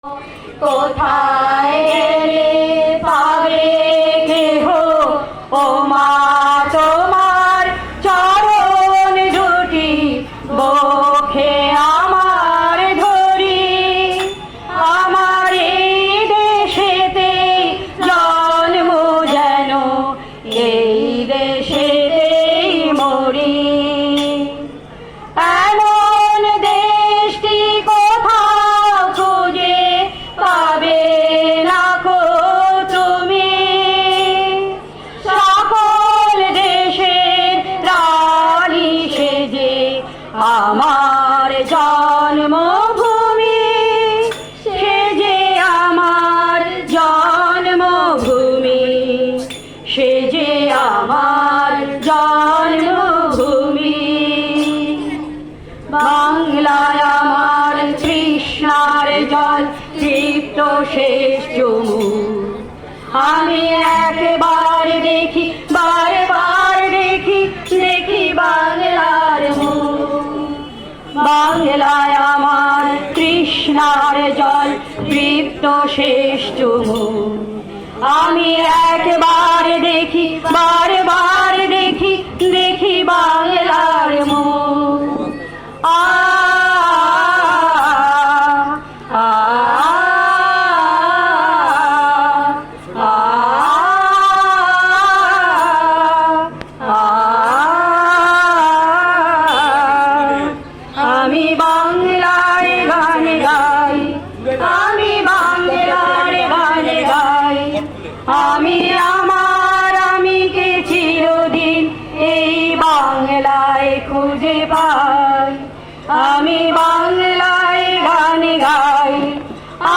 কোথায় গেলে পাবে কেহ ও মা তোমার চরণ দুটি বক্ষে আমার ধরি। আমার এই দেশেতে জন্ম যেন এই দেশেতেই মরি। এমন দেশটি কোথাও খুঁজে পাবে না কো তুমি। সকল দেশের রানী সেজে আমার জন্মভূমি, সেজে আমার জন্মভূমি, সেজে আমার জন্মভূমি। বাংলায় আমার তৃষ্ণার জল তৃপ্ত শেষ চুমুক। আমি একবার দেখি, বারবার দেখি, দেখি বাংলার মুখ। বাংলায় আমার তৃষ্ণার জল তৃপ্ত শেষ চুমুক। আমি একবার দেখি, বারবার দেখি, দেখি বাংলার মুখ। আমি বাংলায় গান গাই, আমি বাংলার গান গাই। আমি আমার আমিকে চিরদিন এই বাংলায় খুঁজে পাই। আমি বাংলায় গান গাই,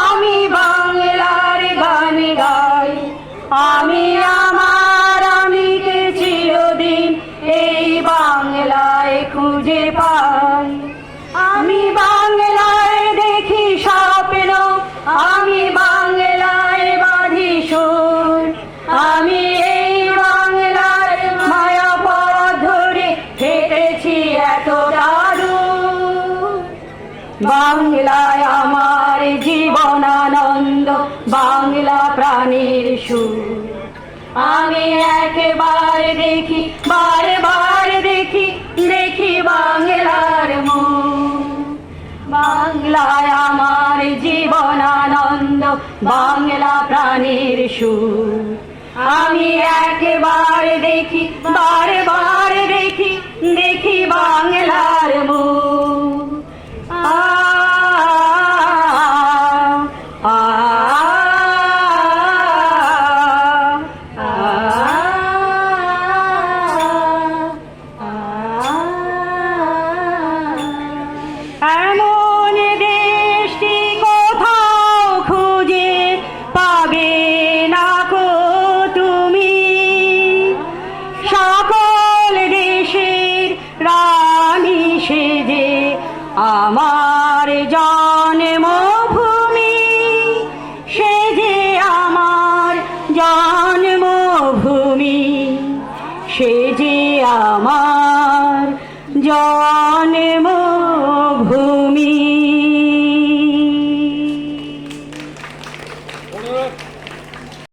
আমি বাংলার গান গাই। আমি আমার আমিকে চিরদিন এই বাংলায় খুঁজে পাই। আমি বাংলায় দেখি স্বপ্ন, আমি বাংলায় বাঁধি সুর। আমি এই বাংলার মায়া পথ ধরে হেঁটেছি এতটা দূর। বাংলায় আমার জীবন আনন্দ, বাংলা প্রাণীর সুর। আমি একবার দেখি, বারবার দেখি, দেখি বাংলার মুখ। বাংলায় আমার জীবন আনন্দ, বাংলা প্রাণীর সুর। আমি একবার দেখি, বারবার দেখি, দেখি বাংলার মুখ। এমন দেশটি কোথাও খুঁজে পাবে না কো তুমি। সকল দেশের রানী সেজে আমার জন্মভূমি, সেজে আমার জন্মভূমি, সেজে আমার জন্ম